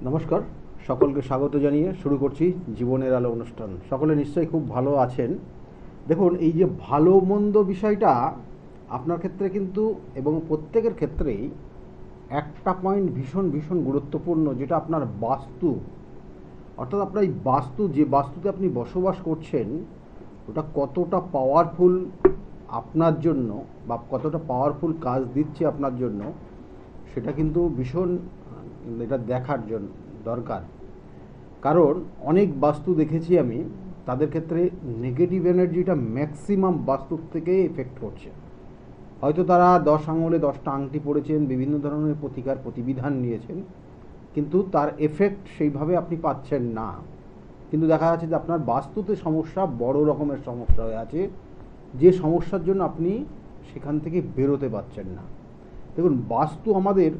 নমস্কার, সকলকে স্বাগত জানিয়ে শুরু করছি জীবনের আলো অনুষ্ঠান। সকলে নিশ্চয়ই খুব ভালো আছেন। দেখুন, এই যে ভালো মন্দ বিষয়টা আপনার ক্ষেত্রে কিন্তু এবং প্রত্যেকের ক্ষেত্রেই একটা পয়েন্ট ভীষণ ভীষণ গুরুত্বপূর্ণ, যেটা আপনার বাস্তু। অর্থাৎ আপনার এই বাস্তু, যে বাস্তুতে আপনি বসবাস করছেন, ওটা কতটা পাওয়ারফুল আপনার জন্য বা কতটা পাওয়ারফুল কাজ দিচ্ছে আপনার জন্য, সেটা কিন্তু ভীষণ এটা দেখার জন্য দরকার। কারণ অনেক বাস্তু দেখেছি আমি, তাদের ক্ষেত্রে নেগেটিভ এনার্জিটা ম্যাক্সিমাম বাস্তুর থেকে এফেক্ট করছে। হয়তো তারা 10 আঙুলে 10টা আংটি পড়েছেন, বিভিন্ন ধরনের প্রতিকার প্রতিবিধান নিয়েছেন, কিন্তু তার এফেক্ট সেইভাবে আপনি পাচ্ছেন না। কিন্তু দেখা যাচ্ছে যে আপনার বাস্তুতে সমস্যা, বড় রকমের সমস্যা হয়ে আছে, যে সমস্যার জন্য আপনি সেখান থেকে বেরোতে পারছেন না। দেখুন, বাস্তু আমাদের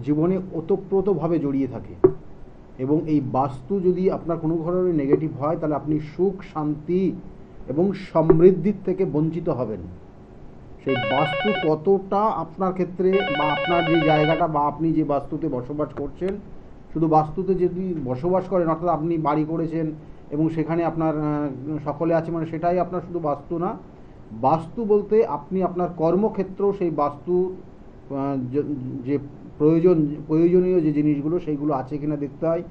জীবনে ওতপ্রোতভাবে জড়িয়ে থাকে, এবং এই বাস্তু যদি আপনার কোনো ধরনের নেগেটিভ হয়, তাহলে আপনি সুখ, শান্তি এবং সমৃদ্ধির থেকে বঞ্চিত হবেন। সেই বাস্তু কতটা আপনার ক্ষেত্রে বা আপনার যে জায়গাটা বা আপনি যে বাস্তুতে বসবাস করছেন, শুধু বাস্তুতে যদি বসবাস করেন, অর্থাৎ আপনি বাড়ি করেছেন এবং সেখানে আপনার সকলে আছে, মানে সেটাই আপনার শুধু বাস্তু না। বাস্তু বলতে আপনি আপনার কর্মক্ষেত্র, সেই বাস্তু যে প্রয়োজনীয় যে জিনিসগুলো, সেইগুলো আছে কিনা দেখতে হয়,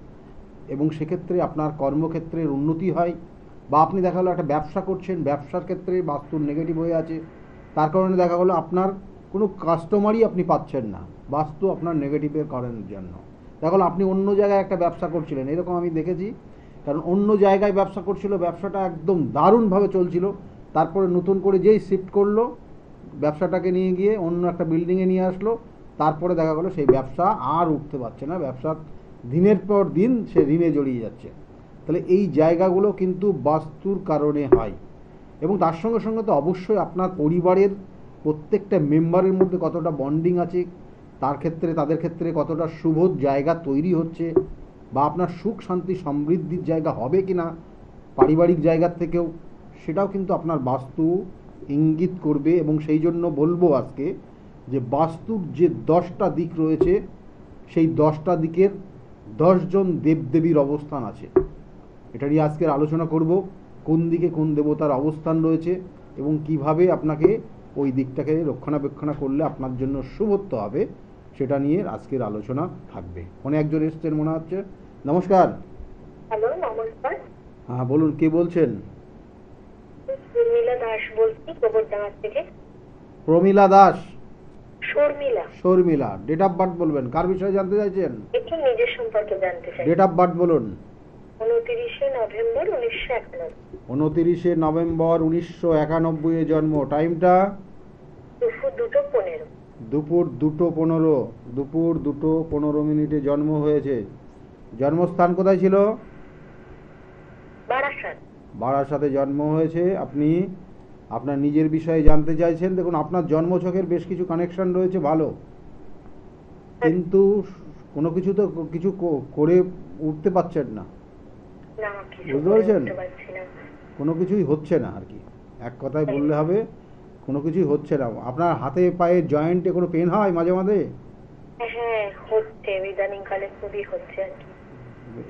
এবং সেক্ষেত্রে আপনার কর্মক্ষেত্রের উন্নতি হয়। বা আপনি দেখা গেলো একটা ব্যবসা করছেন, ব্যবসার ক্ষেত্রে বাস্তুর নেগেটিভ হয়ে আছে, তার কারণে দেখা গেলো আপনার কোনো কাস্টমারই আপনি পাচ্ছেন না, বাস্তু আপনার নেগেটিভের কারণের জন্য। দেখা গেলো আপনি অন্য জায়গায় একটা ব্যবসা করছিলেন, এরকম আমি দেখেছি। কারণ অন্য জায়গায় ব্যবসা করছিল, ব্যবসাটা একদম দারুণভাবে চলছিল, তারপরে নতুন করে যেই শিফট করলো, ব্যবসাটাকে নিয়ে গিয়ে অন্য একটা বিল্ডিংয়ে নিয়ে আসলো, তারপরে দেখা গেলো সেই ব্যবসা আর উঠতে পারছে না, ব্যবসা দিনের পর দিন সে ঋণে জড়িয়ে যাচ্ছে। তাহলে এই জায়গাগুলো কিন্তু বাস্তুর কারণে হয়। এবং তার সঙ্গে সঙ্গে তো অবশ্যই আপনার পরিবারের প্রত্যেকটা মেম্বারের মধ্যে কতটা বন্ডিং আছে, তার ক্ষেত্রে তাদের ক্ষেত্রে কতটা শুভ জায়গা তৈরি হচ্ছে, বা আপনার সুখ শান্তি সমৃদ্ধির জায়গা হবে কি না পারিবারিক জায়গার থেকেও, সেটাও কিন্তু আপনার বাস্তু ইঙ্গিত করবে। এবং সেই জন্য বলবো আজকে যে বাস্তুর যে 10টা দিক রয়েছে, সেই 10টা দিকের 10জন দেবদেবীর অবস্থান আছে। এটা নিয়ে আজকের আলোচনা করব, কোন দিকে কোন দেবতার অবস্থান রয়েছে এবং কিভাবে আপনাকে ওই দিকটাকে রক্ষণাবেক্ষণ করলে আপনার জন্য শুভত্ব হবে, সেটা নিয়ে আজকের আলোচনা থাকবে। ফোনে একজন এসছেন মনে হচ্ছে। নমস্কার। হ্যালো, নমস্কার। হ্যাঁ, বলুন, কে বলছেন? শর্মিলা দাস বলছি, গোবরডাঙ্গা থেকে। Pramila Das? Sharmila. Sharmila. Date of birth বলবেন, কার বিষয়ে জানতে চাইছেন? একটু নিজের সম্পর্কে জানতে চাই। ডেট অফ বার্থ বলুন। 29শে নভেম্বর 1991। 29শে নভেম্বর 1991 জন্ম। টাইমটা? দুপুর 2:15। দুপুর 2:15। দুপুর 2:15 জন্ম হয়েছে। জন্মস্থান কোথায় ছিল? বারাসাত। বারাসাতে জন্ম হয়েছে। আপনি আপনার নিজের বিষয়ে জানতে চাইছেন। দেখুন, আপনার জন্মছকের বেশ কিছু কানেকশন রয়েছে ভালো, কিন্তু কোনো কিছু তো কিছু করে উঠতে পারছেন না। না, কিছু বুঝতে করে পারছেন? উঠতে পারছি না। কোনো কিছুই হচ্ছে না আর কি, এক কথায় বললে হবে, কোনো কিছুই হচ্ছে না। আপনার হাতে পায়ে জয়েন্টে কোনো পেন হয় মাঝে মাঝে? হ্যাঁ, হচ্ছে, ইদানিং কালে খুবই হচ্ছে আর কি।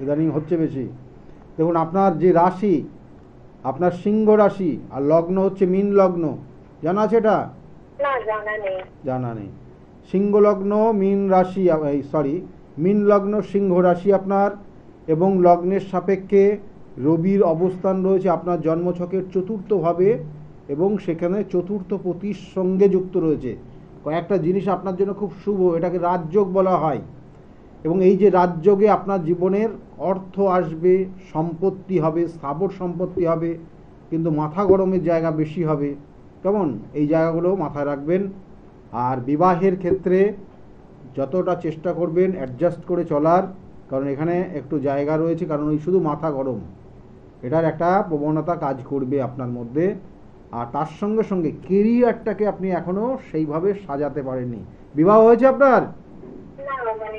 ইদানিং হচ্ছে বেশি। দেখুন, আপনার যে রাশি, আপনার সিংহ রাশি, আর লগ্ন হচ্ছে মীন লগ্ন। জানা আছে এটা? না, জানা নেই। জানা নেই। সিংহ লগ্ন মীন রাশি, সরি, মীন লগ্ন সিংহ রাশি আপনার, এবং লগ্নের সাপেক্ষে রবির অবস্থান রয়েছে আপনার জন্মছকের চতুর্থভাবে, এবং সেখানে চতুর্থ পতির সঙ্গে যুক্ত রয়েছে। কয়েকটা জিনিস আপনার জন্য খুব শুভ, এটাকে রাজযোগ বলা হয়। এবং এই যে রাজযোগে আপনার জীবনের অর্থ আসবে, সম্পত্তি হবে, স্থাবর সম্পত্তি হবে, কিন্তু মাথা গরমের জায়গা বেশি হবে। কেমন, এই জায়গাগুলো মাথায় রাখবেন। আর বিবাহের ক্ষেত্রে যতটা চেষ্টা করবেন অ্যাডজাস্ট করে চলার, কারণ এখানে একটু জায়গা রয়েছে, কারণ ওই শুধু মাথা গরম, এটার একটা প্রবণতা কাজ করবে আপনার মধ্যে। আর তার সঙ্গে সঙ্গে কেরিয়ারটাকে আপনি এখনও সেইভাবে সাজাতে পারেননি। বিবাহ হয়েছে আপনার? না, মানে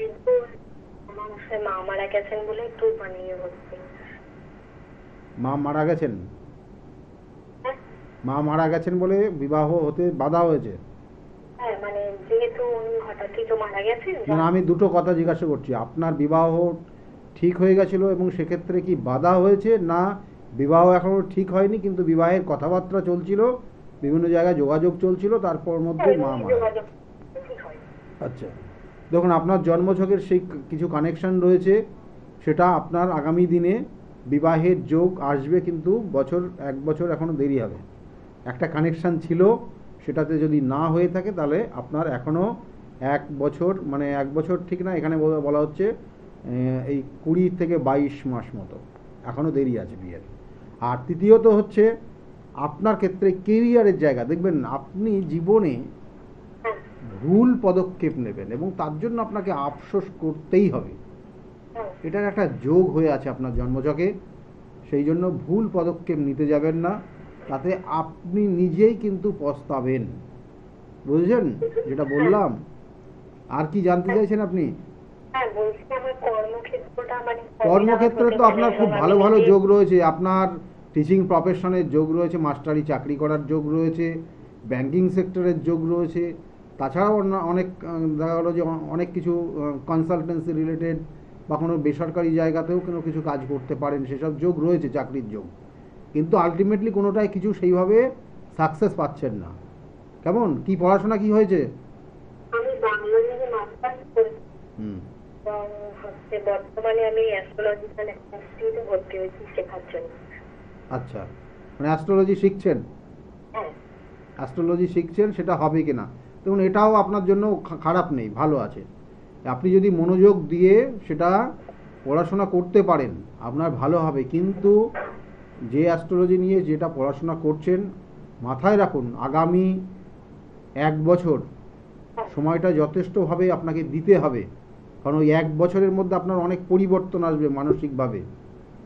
আমার মা মারা গেছেন বলে একটু হচ্ছে। মা মারা গেছেন? হ্যাঁ। মা মারা গেছেন বলে বিবাহ হতে বাধা হয়েছে? হ্যাঁ, মানে যেহেতু উনি হঠাৎই তো মারা গেছেন। না, আমি দুটো কথা জিজ্ঞাসা করছি। আপনার বিবাহ ঠিক হয়ে গেছিলো এবং সেক্ষেত্রে কি বাধা হয়েছে, না বিবাহ এখনও ঠিক হয়নি কিন্তু বিবাহের কথাবার্তা চলছিল, বিভিন্ন জায়গায় যোগাযোগ চলছিল, তারপর মধ্যে মা এমনি মারা? যোগাযোগ ঠিক হয়। আচ্ছা, দেখুন আপনার জন্মছকের সেই কিছু কানেকশন রয়েছে, সেটা আপনার আগামী দিনে বিবাহের যোগ আসবে, কিন্তু এক বছর এখনও দেরি হবে। একটা কানেকশান ছিল, সেটাতে যদি না হয়ে থাকে তাহলে আপনার এখনও 1 বছর, মানে 1 বছর ঠিক না, এখানে বলা হচ্ছে এই 20 থেকে 22 মাস মতো এখনও দেরি আছে বিয়ের। আর তৃতীয়ত হচ্ছে আপনার ক্ষেত্রে কেরিয়ারের জায়গা, দেখবেন আপনি জীবনে হ্যাঁ, ভুল পদক্ষেপ নেবেন এবং তার জন্য আপনাকে আফসোস করতেই হবে। হ্যাঁ, এটার একটা যোগ হয়ে আছে আপনার জন্মছকে, সেই জন্য ভুল পদক্ষেপ নিতে যাবেন না, তাতে আপনি নিজেই কিন্তু পস্তাবেন। বুঝেছেন যেটা বললাম? আর কি জানতে চাইছেন আপনি? হ্যাঁ, বলছি আমার কর্মক্ষেত্রটা মানে কবে নাগাদ কর্মক্ষেত্রে হতে তো পারে আপনার এবং খুব আমি ভালো ভালো নিজে যোগ রয়েছে, আপনার টিচিং প্রফেশনের যোগ রয়েছে, মাস্টারি চাকরি করার যোগ রয়েছে, ব্যাংকিং সেক্টরের যোগ রয়েছে, তাছাড়াও অনেক দেখা গেলো যে অনেক কিছু কনসালটেন্সি রিলেটেড বা কোনো বেসরকারি জায়গাতেও কোনো কিছু কাজ করতে পারেন, সেসব যোগ রয়েছে, চাকরির যোগ। কিন্তু আলটিমেটলি কোনোটাই কিছু সেইভাবে সাকসেস পাচ্ছেন না। কেমন কি পড়াশোনা কি হয়েছে? আমি বাংলা নিয়ে মাস্টার্স করেছি হুম। এবং বর্তমানে আমি অ্যাস্ট্রোলজিক্যাল ইনস্টিটিউটে ভর্তি হয়েছি শেখার জন্য। আচ্ছা, মানে অ্যাস্ট্রোলজি শিখছেন? হ্যাঁ, অ্যাস্ট্রোলজি শিখছেন, সেটা হবে কি না দেখুন, এটাও আপনার জন্য খারাপ নেই, ভালো আছে। আপনি যদি মনোযোগ দিয়ে সেটা পড়াশোনা করতে পারেন আপনার ভালো হবে, কিন্তু যে অ্যাস্ট্রোলজি নিয়ে যেটা পড়াশোনা করছেন মাথায় রাখুন আগামী 1 বছর সময়টা যথেষ্টভাবে আপনাকে দিতে হবে, কারণ ওই 1 বছরের মধ্যে আপনার অনেক পরিবর্তন আসবে মানসিকভাবে।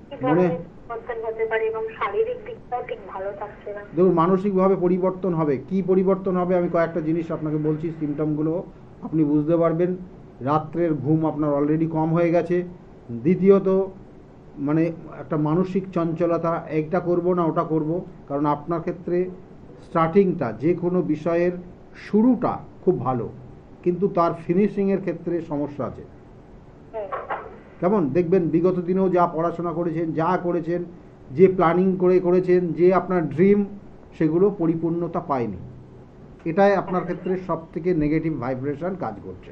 কি মনে ধরনের পরিবর্তন হতে পারে এবং শারীরিক দিকটাও ঠিক ভালো থাকছে না। দেখুন মানসিকভাবে পরিবর্তন হবে, কি পরিবর্তন হবে আমি কয়েকটা জিনিস আপনাকে বলছি, সিমটমগুলো আপনি বুঝতে পারবেন। রাত্রের ঘুম আপনার অলরেডি কম হয়ে গেছে। দ্বিতীয়ত মানে একটা মানসিক চঞ্চলতা, এইটা করব না ওটা করব, কারণ আপনার ক্ষেত্রে স্টার্টিংটা যে কোনো বিষয়ের শুরুটা খুব ভালো, কিন্তু তার ফিনিশিংয়ের ক্ষেত্রে সমস্যা আছে। হুম, কেমন দেখবেন বিগত দিনেও যা পড়াশোনা করেছেন, যা করেছেন, যে প্ল্যানিং করেছেন, যে আপনার ড্রিম, সেগুলো পরিপূর্ণতা পায়নি। এটাই আপনার ক্ষেত্রে সব থেকে নেগেটিভ ভাইব্রেশন কাজ করছে।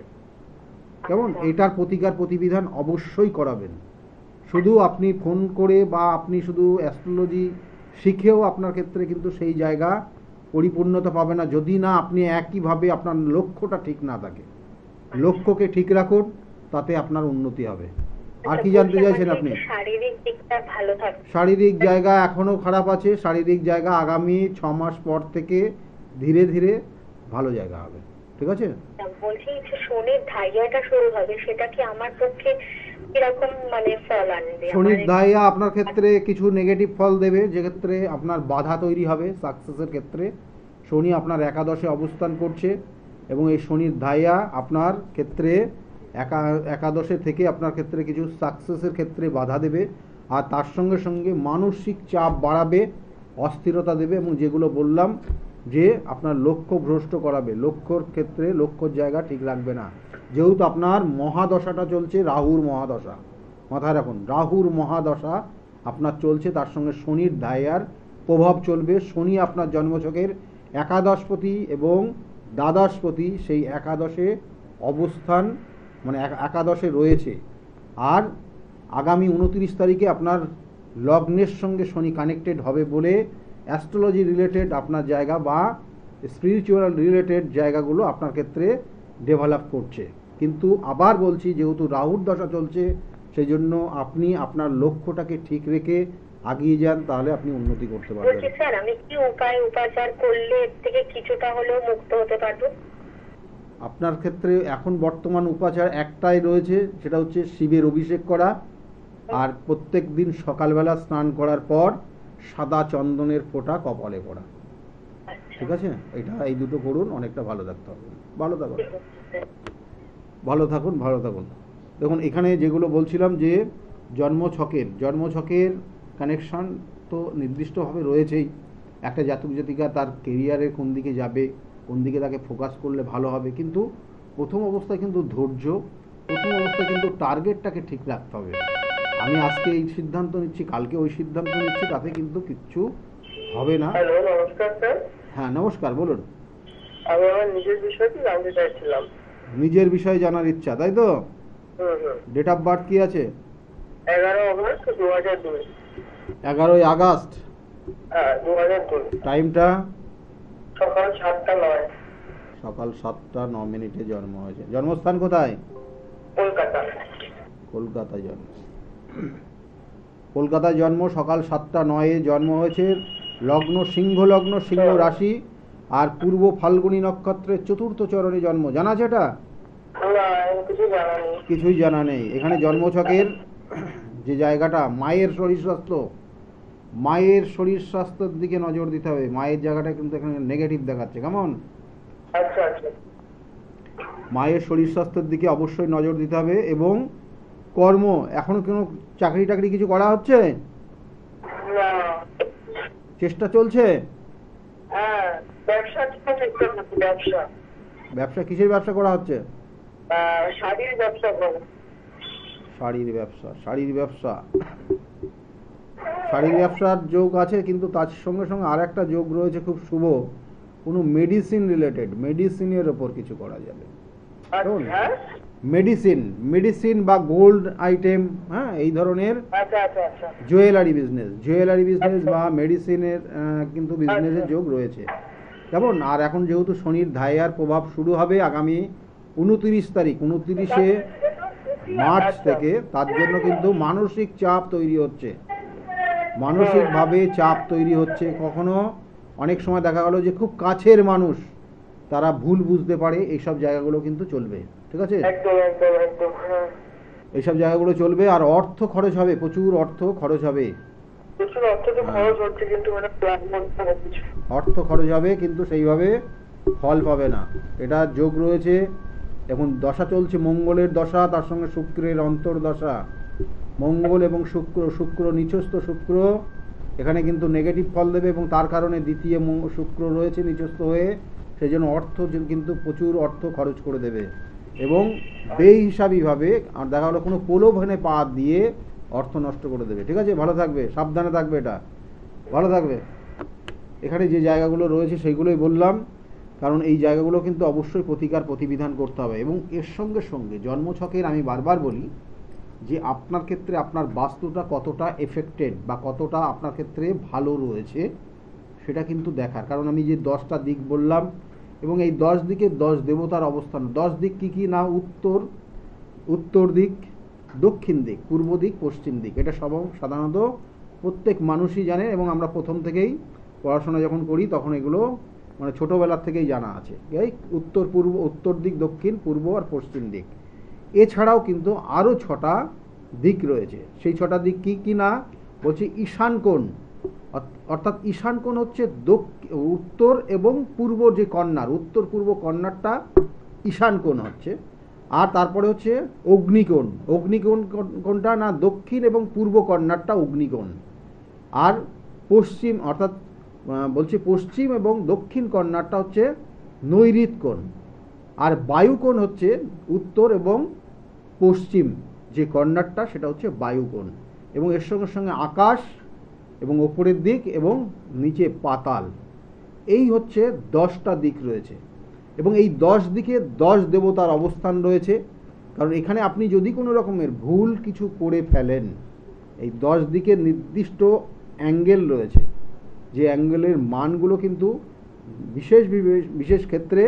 কেমন এটার প্রতিকার প্রতিবিধান অবশ্যই করাবেন। শুধু আপনি ফোন করে বা আপনি শুধু অ্যাস্ট্রোলজি শিখেও আপনার ক্ষেত্রে কিন্তু সেই জায়গা পরিপূর্ণতা পাবে না, যদি না আপনি একইভাবে আপনার লক্ষ্যটা ঠিক না থাকে। লক্ষ্যকে ঠিক রাখুন, তাতে আপনার উন্নতি হবে। আর কি জানতে চাইছেন আপনি? শারীরিক দিকটা ভালো থাকবে। শারীরিক জায়গা এখনও খারাপ আছে, শারীরিক জায়গা আগামী 6 মাস পর থেকে ধীরে ধীরে ভালো জায়গা হবে, ঠিক আছে? বলছি যে শনির ঢাইয়াটা শুরু হবে, সেটা কি আমার পক্ষে কিরকম মানে ফল আনবে? শনির ধাইয়া আপনার ক্ষেত্রে কিছু নেগেটিভ ফল দেবে, যে ক্ষেত্রে আপনার বাধা তৈরি হবে সাকসেসের ক্ষেত্রে। শনি আপনার একাদশে অবস্থান করছে এবং এই শনির ধাইয়া আপনার ক্ষেত্রে একাদশে থেকে আপনার ক্ষেত্রে কিছু সাকসেসের ক্ষেত্রে বাধা দেবে, আর তার সঙ্গে সঙ্গে মানসিক চাপ বাড়াবে, অস্থিরতা দেবে, এবং যেগুলো বললাম যে আপনার লক্ষ্য ভ্রষ্ট করাবে, লক্ষ্যর ক্ষেত্রে লক্ষ্যর জায়গা ঠিক রাখবে না। যেহেতু আপনার মহাদশাটা চলছে রাহুর মহাদশা, মাথায় রাখুন রাহুর মহাদশা আপনার চলছে, তার সঙ্গে শনির ধাইয়ার প্রভাব চলবে। শনি আপনার জন্মছকের একাদশপতি এবং দ্বাদশপতি, সেই একাদশে অবস্থান মানে একাদশে রয়েছে। আর আগামী 29 তারিখে আপনার লগ্নের সঙ্গে শনি কানেক্টেড হবে বলে অ্যাস্ট্রোলজি রিলেটেড আপনার জায়গা বা স্পিরিচুয়াল রিলেটেড জায়গাগুলো আপনার ক্ষেত্রে ডেভেলপ করছে। কিন্তু আবার বলছি, যেহেতু রাহুর দশা চলছে, সেই জন্য আপনি আপনার লক্ষ্যটাকে ঠিক রেখে আগিয়ে যান, তাহলে আপনি উন্নতি করতে পারবেন। বলছি স্যার, আমি কি উপায় উপাচার করলে এর থেকে কিছুটা হলেও মুক্ত হতে পারবো? আপনার ক্ষেত্রে এখন বর্তমান উপাচার একটাই রয়েছে, সেটা হচ্ছে শিবের অভিষেক করা, আর প্রত্যেক দিন সকালবেলা স্নান করার পর সাদা চন্দনের ফোঁটা কপালে পড়া, ঠিক আছে? এই দুটো করুন, অনেকটা ভালো থাকতে হবে। ভালো থাকুন, ভালো থাকুন, ভালো থাকুন। দেখুন এখানে যেগুলো বলছিলাম যে জন্মছকের কানেকশান তো নির্দিষ্টভাবে রয়েছেই। একটা জাতক জাতিকা তার কেরিয়ারে কোন দিকে যাবে, কোন দিকে তাকে ফোকাস করলে ভালো হবে, কিন্তু প্রথম অবস্থায় কিন্তু টার্গেটটাকে ঠিক রাখতে হবে। টার্গেটটাকে ঠিক রাখতে হবে, তাহলে আপনি উন্নতি করতে পারবেন। ভালো থাকুন, ভালো থাকুন। দেখুন এখানে যেগুলো বলছিলাম যে জন্মছকের কানেকশান তো নির্দিষ্টভাবে রয়েছেই। একটা জাতক জাতিকা তার কেরিয়ারে কোন দিকে যাবে, কোন দিকে তাকে ফোকাস করলে ভালো হবে, কিন্তু প্রথম অবস্থায় কিন্তু ধৈর্য, প্রথম অবস্থায় কিন্তু আমি আজকে এই সিদ্ধান্ত নিচ্ছি, কালকে ওই সিদ্ধান্ত নিচ্ছি, তাতে কিন্তু কিচ্ছু হবে না। হ্যালো, নমস্কার স্যার। হ্যাঁ নমস্কার, বলুন। আমি আমার নিজের বিষয়টি জানতে চাইছিলাম। নিজের বিষয়ে জানার ইচ্ছা, তাই তো? হুম। ডেট অফ বার্থ কি আছে? 11 অগস্ট 2002। 11ই আগস্ট। হ্যাঁ, 2002। টাইমটা? সকাল 7টা 9। সকাল 7টা 9 মিনিটে জন্ম হয়েছে। জন্মস্থান কোথায়? কলকাতা। কলকাতায় জন্ম। কলকাতায় জন্ম, সকাল 7টা 9-এ জন্ম হয়েছে। লগ্ন সিংহ লগ্ন, সিংহ রাশি, আর পূর্ব ফাল্গুনী নক্ষত্রের চতুর্থ চরণে জন্ম। জানা আছে এটা? না, আমি কিছু জানা নেই। কিছুই জানা নেই। এখানে জন্মছকের যে জায়গাটা, মায়ের শরীর স্বাস্থ্য, মায়ের শরীর স্বাস্থ্যের দিকে নজর দিতে হবে। মায়ের জায়গাটা কিন্তু এখানে নেগেটিভ দেখাচ্ছে। কেমন? আচ্ছা আচ্ছা। মায়ের শরীর স্বাস্থ্যের দিকে অবশ্যই নজর দিতে হবে। এবং কর্ম, এখনো কোনো চাকরি টাকরি কিছু করা হচ্ছে? না। চেষ্টা চলছে? হ্যাঁ, ব্যবসা করতে হবে। ব্যবসা। ব্যবসা কিসের ব্যবসা করা হচ্ছে? শাড়ির ব্যবসা করবো। শাড়ির ব্যবসা। শাড়ির ব্যবসা, শাড়ির ব্যবসার যোগ আছে, কিন্তু তার সঙ্গে সঙ্গে আর একটা যোগ রয়েছে খুব শুভ, কোনো মেডিসিন রিলেটেড, মেডিসিনের ওপর কিছু করা যাবে। আচ্ছা। মেডিসিন, মেডিসিন বা গোল্ড আইটেম, হ্যাঁ, এই ধরনের আচ্ছা আচ্ছা আচ্ছা। জুয়েলারি বিজনেস, জুয়েলারি বিজনেস বা মেডিসিনের কিন্তু বিজনেসের যোগ রয়েছে। কেমন? আর এখন যেহেতু শনির ধাইয়ার প্রভাব শুরু হবে আগামী 29 তারিখ, 29শে মার্চ থেকে, তার জন্য কিন্তু মানসিক চাপ তৈরি হচ্ছে, মানসিকভাবে চাপ তৈরি হচ্ছে। কখনো অনেক সময় দেখা গেল যে খুব কাছের মানুষ তারা ভুল বুঝতে পারে, এইসব জায়গাগুলো কিন্তু চলবে। ঠিক আছে? একদম একদম একদম। হ্যাঁ, এইসব জায়গাগুলো চলবে। আর অর্থ খরচ হবে, প্রচুর অর্থ খরচ হবে। প্রচুর অর্থ তো খরচ হচ্ছে, কিন্তু মানে প্ল্যান করতে হবে কিছু। অর্থ খরচ হবে, কিন্তু সেইভাবে ফল পাবে না। এটা যোগ রয়েছে। এখন দশা চলছে মঙ্গলের দশা, তার সঙ্গে শুক্রের অন্তর্দশা। মঙ্গল এবং শুক্র, শুক্র নিচস্থ শুক্র এখানে কিন্তু নেগেটিভ ফল দেবে, এবং তার কারণে দ্বিতীয় শুক্র রয়েছে নিচস্থ হয়ে, সেই জন্য অর্থ কিন্তু প্রচুর অর্থ খরচ করে দেবে। এবং বেহিসাবিভাবে আর দেখা গেলো কোনো প্রলোভনে পা দিয়ে অর্থ নষ্ট করে দেবে। ঠিক আছে? ভালো থাকবে, সাবধানে থাকবে, এটা ভালো থাকবে। এখানে যে জায়গাগুলো রয়েছে সেইগুলোই বললাম, কারণ এই জায়গাগুলো কিন্তু অবশ্যই প্রতিকার প্রতিবিধান করতে হবে। এবং এর সঙ্গে সঙ্গে জন্মছকের আমি বারবার বলি যে আপনার ক্ষেত্রে আপনার বাস্তুটা কতটা এফেক্টেড বা কতটা আপনার ক্ষেত্রে ভালো রয়েছে সেটা কিন্তু দেখার। কারণ আমি যে 10টা দিক বললাম, এবং এই 10 দিকে 10 দেবতার অবস্থান। 10 দিক কী কী না? উত্তর দিক, দক্ষিণ দিক, পূর্ব দিক, পশ্চিম দিক। এটা সাধারণত প্রত্যেক মানুষই জানে, এবং আমরা প্রথম থেকেই পড়াশোনা যখন করি তখন এগুলো মানে ছোটোবেলার থেকেই জানা আছে। এই উত্তর দিক, দক্ষিণ, পূর্ব আর পশ্চিম দিক। এছাড়াও কিন্তু আরও 6টা দিক রয়েছে। সেই 6টা দিক কী কী না? বলছি ঈশান কোণ, অর্থাৎ ঈশান কোণ হচ্ছে উত্তর এবং পূর্ব যে কর্নার, উত্তর পূর্ব কর্নারটা ঈশান কোণ হচ্ছে। আর তারপরে হচ্ছে অগ্নিকোণ। অগ্নিকোণ কোনটা না? দক্ষিণ এবং পূর্ব কর্নারটা অগ্নিকোণ। আর পশ্চিম, অর্থাৎ বলছি পশ্চিম এবং দক্ষিণ কর্নারটা হচ্ছে নৈঋত কোণ। আর বায়ুকোণ হচ্ছে উত্তর এবং পশ্চিম যে কর্নারটা, সেটা হচ্ছে বায়ুকোণ। এবং এর সঙ্গে সঙ্গে আকাশ এবং ওপরের দিক এবং নিচে পাতাল, এই হচ্ছে 10টা দিক রয়েছে। এবং এই 10 দিকে 10 দেবতার অবস্থান রয়েছে। কারণ এখানে আপনি যদি কোনো রকমের ভুল কিছু করে ফেলেন, এই 10 দিকে নির্দিষ্ট অ্যাঙ্গেল রয়েছে, যে অ্যাঙ্গেলের মানগুলো কিন্তু বিশেষ ক্ষেত্রে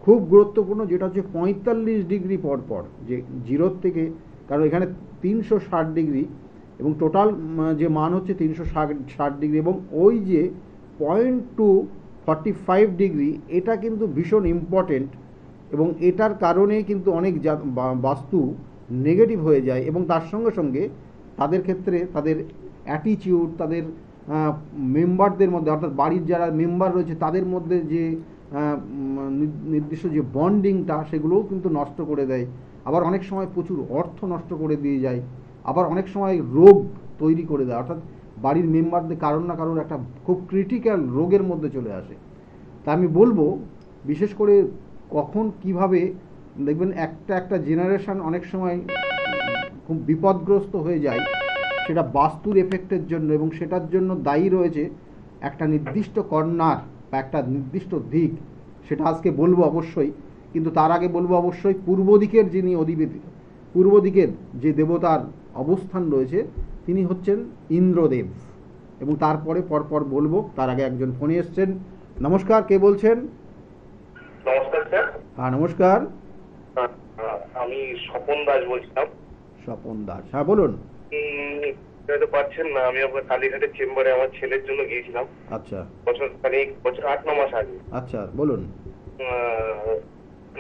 খুব গুরুত্বপূর্ণ, যেটা হচ্ছে 45 ডিগ্রি পর যে জিরোর থেকে, কারণ এখানে 360 ডিগ্রি এবং টোটাল যে মান হচ্ছে 360 ডিগ্রি, এবং ওই যে 0.245 ডিগ্রি, এটা কিন্তু ভীষণ ইম্পর্টেন্ট। এবং এটার কারণে কিন্তু অনেক বাস্তু নেগেটিভ হয়ে যায়। এবং তার সঙ্গে সঙ্গে তাদের ক্ষেত্রে তাদের অ্যাটিটিউড, তাদের মেম্বারদের মধ্যে, অর্থাৎ বাড়ির যারা মেম্বার রয়েছে তাদের মধ্যে যে নির্দিষ্ট যে বন্ডিংটা, সেগুলোও কিন্তু নষ্ট করে দেয়। আবার অনেক সময় প্রচুর অর্থ নষ্ট করে দিয়ে যায়। আবার অনেক সময় রোগ তৈরি করে দেয়, অর্থাৎ বাড়ির মেম্বারদের কারণ না কারণ একটা খুব ক্রিটিক্যাল রোগের মধ্যে চলে আসে। তা আমি বলবো, বিশেষ করে কখন কিভাবে দেখবেন একটা জেনারেশন অনেক সময় খুব বিপদগ্রস্ত হয়ে যায়, সেটা বাস্তুর এফেক্টের জন্য, এবং সেটার জন্য দায়ী রয়েছে একটা নির্দিষ্ট কর্নার বা একটা নির্দিষ্ট দিক। সেটা আজকে বলবো অবশ্যই, কিন্তু তার আগে বলবো অবশ্যই পূর্ব দিকের যিনি অধিপতি, পূর্ব দিকের যে দেবতার অবস্থান রয়েছে তিনি হচ্ছেন ইন্দ্রদেব। এবং তারপরে পরপর বলবো, তার আগে একজন ফোনে এসছেন। নমস্কার, কে বলছেন? নমস্কার স্যার। হ্যাঁ নমস্কার। আমি স্বপন দাস বলছিলাম। স্বপন দাস, হ্যাঁ বলুন। হয়তো পাচ্ছেন না, আমি আপনার কালীঘাটের চেম্বারে আমার ছেলের জন্য গিয়েছিলাম আচ্ছা বছর 8-9 মাস আগে। আচ্ছা বলুন।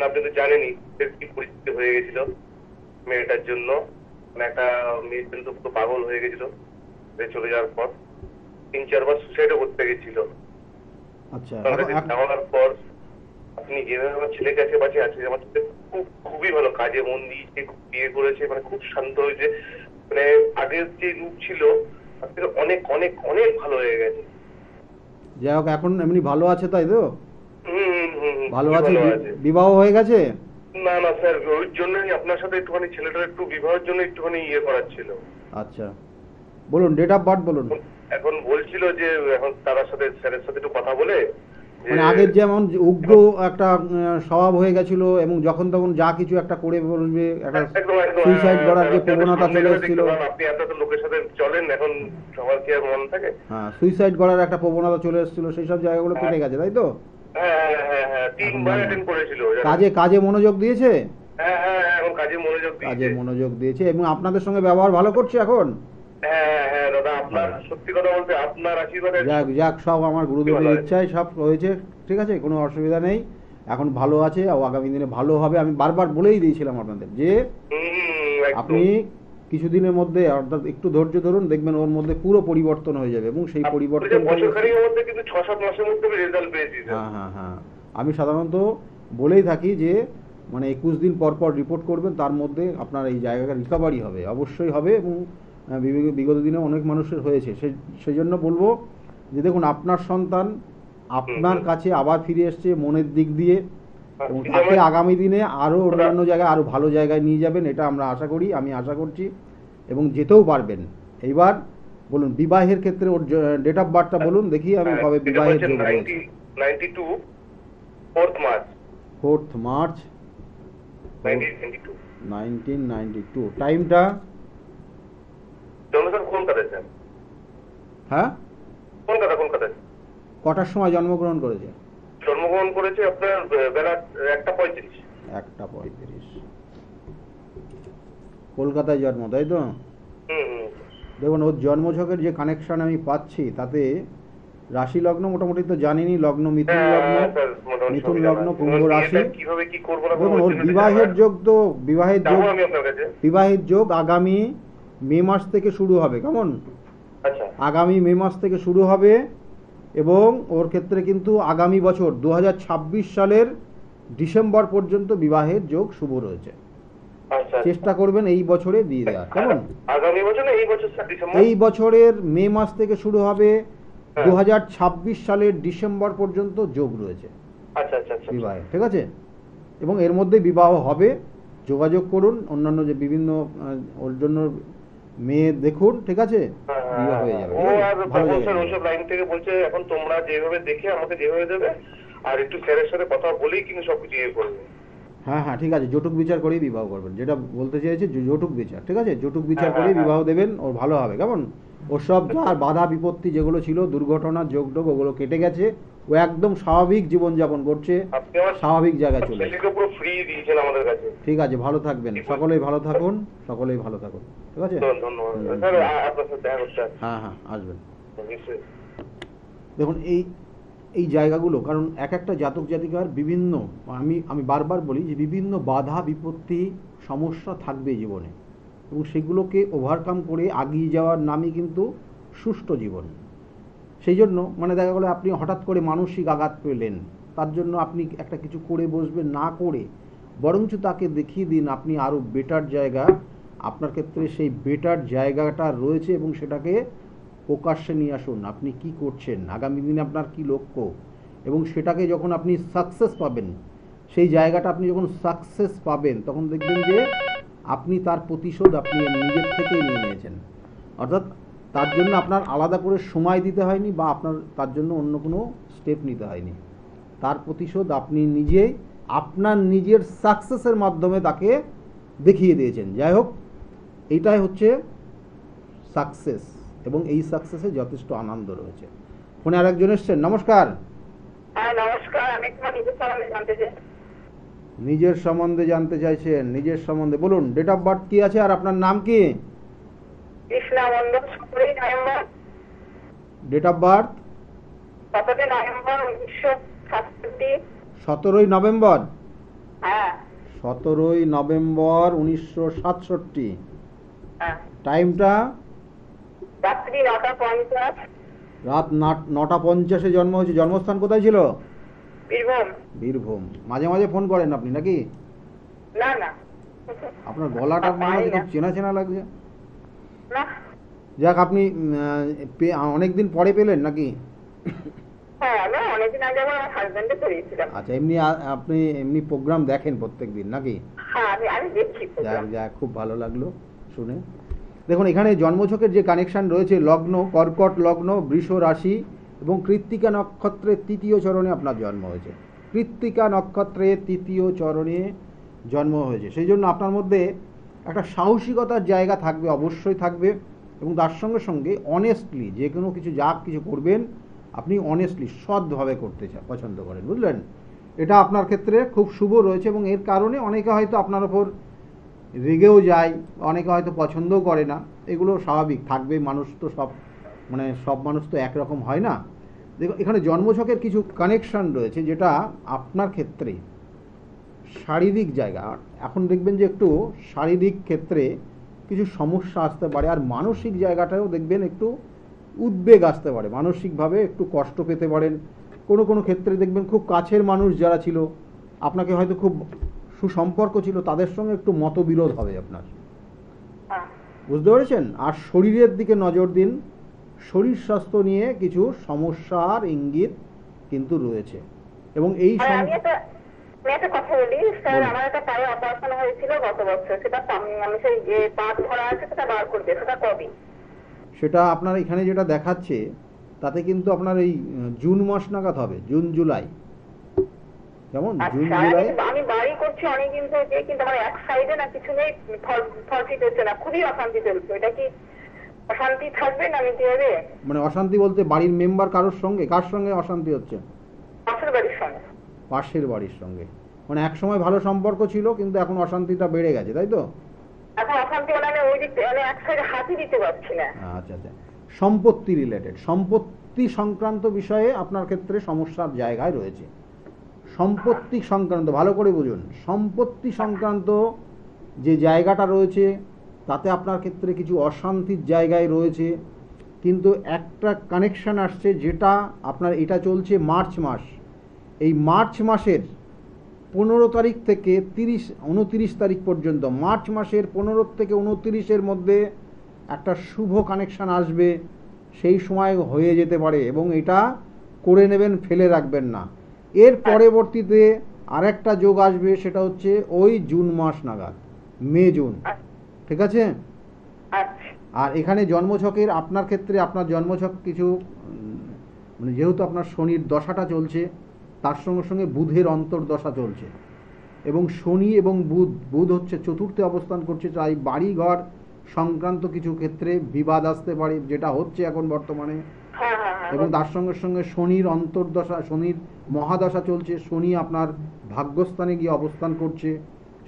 আপনি তো জানেনই কি পরিস্থিতি হয়ে গেছিল মেয়েটার জন্য। একটা মেয়ে কিন্তু পুরো পাগল হয়ে গেছিল চলে যাওয়ার পর। 3-4 বার সুসাইডও করতে গেছিল। আচ্ছা যাওয়ার পর আপনি যেভাবে আমার ছেলের কাছে বাঁচে আছে, আমার ছেলে খুবই ভালো, কাজে মন দিয়েছে, বিয়ে করেছে, মানে খুব শান্ত হয়েছে, মানে আগের যে রূপ ছিল তার থেকে অনেক অনেক অনেক ভালো হয়ে গেছে। যাই হোক, এখন এমনি ভালো আছে তাই তো? ভালো আছে। ভালো আছে। বিবাহ হয়ে গেছে? না না স্যার, ওই জন্যই আপনার সাথে একটুখানি ছেলেটার একটু বিবাহের জন্য একটুখানি করার ছিল। আচ্ছা বলুন, ডেট অফ বার্থ বলুন। এখন বলছিল যে এখন তার সাথে স্যারের সাথে একটু কথা বলে, মানে আগের যেমন উগ্র একটা স্বভাব হয়ে গেছিল, এবং যখন তখন যা কিছু একটা করে বলবে, একটা সুইসাইড করার যে প্রবণতা চলে এসেছিল। আপনি এত লোকের সাথে চলেন, এখন সবার কি আর মন থাকে? হ্যাঁ, সুইসাইড করার একটা প্রবণতা চলে এসেছিল, সেই সব জায়গাগুলো কেটে গেছে তাই তো? হ্যাঁ 3 বার অ্যাটেন্ড করেছিল। কাজে মনোযোগ দিয়েছে? হ্যাঁ এখন কাজে মনোযোগ দিয়েছে, এবং আপনাদের সঙ্গে ব্যবহার ভালো করছে এখন? হ্যাঁ দাদা, আপনার সত্যি কথা বলতে আপনার আশীর্বাদে যাক সব আমার গুরুদেবের ইচ্ছায় সব হয়েছে, ঠিক আছে, কোনো অসুবিধা নেই। এখন ভালো আছে, আগামী দিনে ভালো হবে। আমি বারবার বলেই দিয়েছিলাম আপনাদের যে আপনি কিছুদিনের মধ্যে, অর্থাৎ একটু ধৈর্য ধরুন, দেখবেন ওর মধ্যে পুরো পরিবর্তন হয়ে যাবে, এবং সেই পরিবর্তন হ্যাঁ আমি সাধারণত বলেই থাকি যে মানে 21 দিন পর পর রিপোর্ট করবেন, তার মধ্যে আপনার এই জায়গাটা রিকভারি হবে, অবশ্যই হবে। এবং বিগত দিনে অনেক মানুষের হয়েছে, সেই জন্য বলবো যে দেখুন, আপনার সন্তান আপনার কাছে আবার ফিরে এসছে মনের দিক দিয়ে, এবং তাকে আগামী দিনে আরও অন্যান্য জায়গায় আরও ভালো জায়গায় নিয়ে যাবেন, এটা আমরা আশা করি, আমি আশা করছি, এবং যেতেও পারবেন। এইবার বলুন বিবাহের ক্ষেত্রে ওর ডেট অফ বার্থটা বলুন দেখি, আমি কবে বিবাহের যোগ রয়েছে। 92 4th মার্চ 1992। টাইমটা? কলকাতায় স্যার। হ্যাঁ কলকাতায়। কটার সময় জন্মগ্রহণ করেছে? জন্মগ্রহণ করেছে আপনার বেলা 1:35। কলকাতায় জন্ম তাই তো? দেখুন, ওর জন্মছকের যে কানেকশন আমি পাচ্ছি, তাতে রাশি লগ্ন মোটামুটি তো জানেনি, লগ্ন মিথুন লগ্ন কুম্ভ রাশি। দেখুন ওর বিবাহের যোগ আগামী মে মাস থেকে শুরু হবে। কেমন? আগামী মে মাস থেকে শুরু হবে, এবং ওর ক্ষেত্রে কিন্তু আগামী বছর 2026 সালের ডিসেম্বর পর্যন্ত বিবাহের যোগ শুভ রয়েছে। চেষ্টা করবেন এই বছরে দিয়ে দেওয়ার। কেমন? আগামী বছর না, এই বছর স্যার ডিসেম্বর। এই বছরের মে মাস থেকে শুরু হবে, 2026 সালের ডিসেম্বর পর্যন্ত যোগ রয়েছে বিবাহে, ঠিক আছে? এবং এর মধ্যে বিবাহ হবে। যোগাযোগ করুন, অন্যান্য যে বিভিন্ন ওর জন্য মেয়ে দেখুন, ঠিক আছে? বিবাহ হয়ে যাবে। ওসব লাইন থেকে বলছে এখন তোমরা যেভাবে দেখে আমাকে যেভাবে দেবে, আর একটু স্যারের সাথে কথা বলেই কিন্তু সবকিছু করবে। হ্যাঁ ঠিক আছে, জটুক বিচার করেই বিবাহ করবেন, যেটা বলতে চেয়েছে জটুক বিচার, ঠিক আছে? জটুক বিচার করেই বিবাহ দেবেন, ওর ভালো হবে। কেমন? ওর সব যার বাধা বিপত্তি যেগুলো ছিল, দুর্ঘটনা যোগ ওগুলো কেটে গেছে, ও একদম স্বাভাবিক জীবনযাপন করছে, স্বাভাবিক জায়গায় চলে গেছে। ঠিক আছে, ভালো থাকবেন, সকলেই ভালো থাকুন, ঠিক আছে? হ্যাঁ আসবেন। দেখুন এই জায়গাগুলো, কারণ এক একটা জাতক জাতিকার বিভিন্ন, আমি বারবার বলি যে বিভিন্ন বাধা বিপত্তি সমস্যা থাকবে জীবনে, এবং সেগুলোকে ওভারকাম করে এগিয়ে যাওয়ার নামই কিন্তু সুষ্ঠু জীবন। সেই জন্য মানে দেখা গেলো আপনি হঠাৎ করে মানসিক আঘাত পেলেন, তার জন্য আপনি একটা কিছু করে বসবেন না করে, বরঞ্চ তাকে দেখিয়ে দিন আপনি আরও বেটার জায়গা, আপনার ক্ষেত্রে সেই বেটার জায়গাটা রয়েছে, এবং সেটাকে প্রকাশ্যে নিয়ে আসুন। আপনি কি করছেন, আগামী দিনে আপনার কি লক্ষ্য, এবং সেটাকে যখন আপনি সাকসেস পাবেন, সেই জায়গাটা আপনি যখন সাকসেস পাবেন, তখন দেখবেন যে আপনি তার প্রতিশোধ আপনি নিজের থেকেই নিয়ে নিয়েছেন। অর্থাৎ তার জন্য আপনার আলাদা করে সময় দিতে হয়নি বা আপনার তার জন্য অন্য কোনো স্টেপ নিতে হয়নি। তার প্রতিশোধ আপনি নিজেই আপনার নিজের সাকসেসের মাধ্যমে তাকে দেখিয়ে দিয়েছেন। যাই হোক, এইটাই হচ্ছে সাকসেস, এবং এই সাকসেসে যথেষ্ট আনন্দ রয়েছে। ফোনে আরেকজন এসছেন। নমস্কার। হ্যাঁ নমস্কার, আমি একটু নিজের সম্বন্ধে জানতে চাই। নিজের সম্বন্ধে জানতে চাইছেন? নিজের সম্বন্ধে বলুন। ডেট অফ বার্থ কি আছে আর আপনার নাম কি? Krishna Mondal, 17 November. Date of birth 17 November 1967। 17ই নভেম্বর। হ্যাঁ 17ই নভেম্বর 1967। হ্যাঁ, টাইমটা রাত্রি 9:50। রাত 9:50 জন্ম হয়েছে। জন্মস্থান কোথায় ছিল? বীরভূম। বীরভূম। মাঝে মাঝে ফোন করেন আপনি নাকি? না না আপনার গলাটা মনে হয় খুব চেনা চেনা লাগছে। না, যাক, আপনি অনেকদিন পরে পেলেন নাকি? হ্যাঁ আমি অনেকদিন আগে আমার হাজবেন্ডে করিয়েছিলাম। আচ্ছা, আপনি এমনি প্রোগ্রাম দেখেন প্রত্যেক দিন নাকি? হ্যাঁ আমি দেখছি যাক program। যাক, খুব ভালো লাগলো শুনে। দেখুন, এখানে জন্মছকের যে কানেকশন রয়েছে, লগ্ন কর্কট লগ্ন, বৃষ রাশি এবং কৃত্তিকা নক্ষত্রের 3য় চরণে আপনার জন্ম হয়েছে। কৃত্তিকা নক্ষত্রের 3য় চরণে জন্ম হয়েছে, সেই জন্য আপনার মধ্যে একটা সাহসিকতার জায়গা থাকবে, অবশ্যই থাকবে। এবং তার সঙ্গে সঙ্গে অনেস্টলি যে কোনো কিছু কিছু করবেন, আপনি অনেস্টলি সৎভাবে করতে পছন্দ করেন, বুঝলেন? এটা আপনার ক্ষেত্রে খুব শুভ রয়েছে, এবং এর কারণে অনেকে হয়তো আপনার ওপর রেগেও যায়, অনেকে হয়তো পছন্দও করে না। এগুলো স্বাভাবিক থাকবে, মানুষ তো সব মানুষ তো একরকম হয় না। দেখো, এখানে জন্মছকের কিছু কানেকশন রয়েছে যেটা আপনার ক্ষেত্রে শারীরিক জায়গা, এখন দেখবেন যে একটু শারীরিক ক্ষেত্রে কিছু সমস্যা আসতে পারে, আর মানসিক জায়গাটাও দেখবেন একটু উদ্বেগ আসতে পারে, মানসিকভাবে একটু কষ্ট পেতে পারেন। কোনো কোনো ক্ষেত্রে দেখবেন খুব কাছের মানুষ যারা ছিল, আপনাকে হয়তো খুব সুসম্পর্ক ছিল, তাদের সঙ্গে একটু মতবিরোধ হবে আপনার, হ্যাঁ বুঝতে পেরেছেন? আর শরীরের দিকে নজর দিন, শরীর স্বাস্থ্য নিয়ে কিছু সমস্যার ইঙ্গিত কিন্তু রয়েছে। এবং এই আর আমি একটা কথা বলি স্যার, বলুন। আমার একটা পায়ে অপারেশন হয়েছিল গত বছর, সেটা আমি সেই যে পাত ধরা আছে সেটা বার করবে, সেটা কবে? সেটা আপনার এখানে যেটা দেখাচ্ছে তাতে কিন্তু আপনার এই জুন মাস নাগাদ হবে, জুন জুলাই। কেমন? জুন আচ্ছা, জুলাই। আমি বাড়ি করছি অনেকদিন থেকে, কিন্তু আমার এক সাইডে না কিছু নেই, ফল হচ্ছে না, খুবই অশান্তি চলছে। এটা কি অশান্তি থাকবে না মিটে যাবে? মানে অশান্তি বলতে বাড়ির মেম্বার কারোর সঙ্গে? কার সঙ্গে অশান্তি হচ্ছে? পাশের বাড়ির সঙ্গে। পাশের বাড়ির সঙ্গে। মানে এক সময় ভালো সম্পর্ক ছিল, কিন্তু এখন অশান্তিটা বেড়ে গেছে, তাই তো? এখন অশান্তি মানে ওই দিক মানে এক সাইডে হাতি দিতে পারছি না। আচ্ছা আচ্ছা, সম্পত্তি রিলেটেড, সম্পত্তি সংক্রান্ত বিষয়ে আপনার ক্ষেত্রে সমস্যার জায়গায় রয়েছে। সম্পত্তি সংক্রান্ত, ভালো করে বুঝুন, সম্পত্তি সংক্রান্ত যে জায়গাটা রয়েছে তাতে আপনার ক্ষেত্রে কিছু অশান্তির জায়গায় রয়েছে। কিন্তু একটা কানেকশন আসছে, যেটা আপনার এটা চলছে মার্চ মাস। এই মার্চ মাসের 15 তারিখ থেকে 29 তারিখ পর্যন্ত, মার্চ মাসের 15 থেকে 29-এর মধ্যে একটা শুভ কানেকশন আসবে। সেই সময় হয়ে যেতে পারে, এবং এটা করে নেবেন, ফেলে রাখবেন না। এর পরবর্তীতে আরেকটা যোগ আসবে, সেটা হচ্ছে ওই জুন মাস নাগাদ, মে জুন, ঠিক আছে? আচ্ছা আর এখানে জন্মছকের আপনার ক্ষেত্রে আপনার জন্মছক কিছু মানে যেহেতু আপনার শনির দশাটা চলছে, তার সঙ্গে সঙ্গে বুধের অন্তর্দশা চলছে, এবং শনি এবং বুধ হচ্ছে চতুর্থে অবস্থান করছে, তাই বাড়ি ঘর সংক্রান্ত কিছু ক্ষেত্রে বিবাদ আসতে পারে, যেটা হচ্ছে এখন বর্তমানে। হ্যাঁ হ্যাঁ হ্যাঁ এবং তার সঙ্গে সঙ্গে শনির অন্তর্দশা, শনির মহাদশা চলছে, শনি আপনার ভাগ্যস্থানে গিয়ে অবস্থান করছে।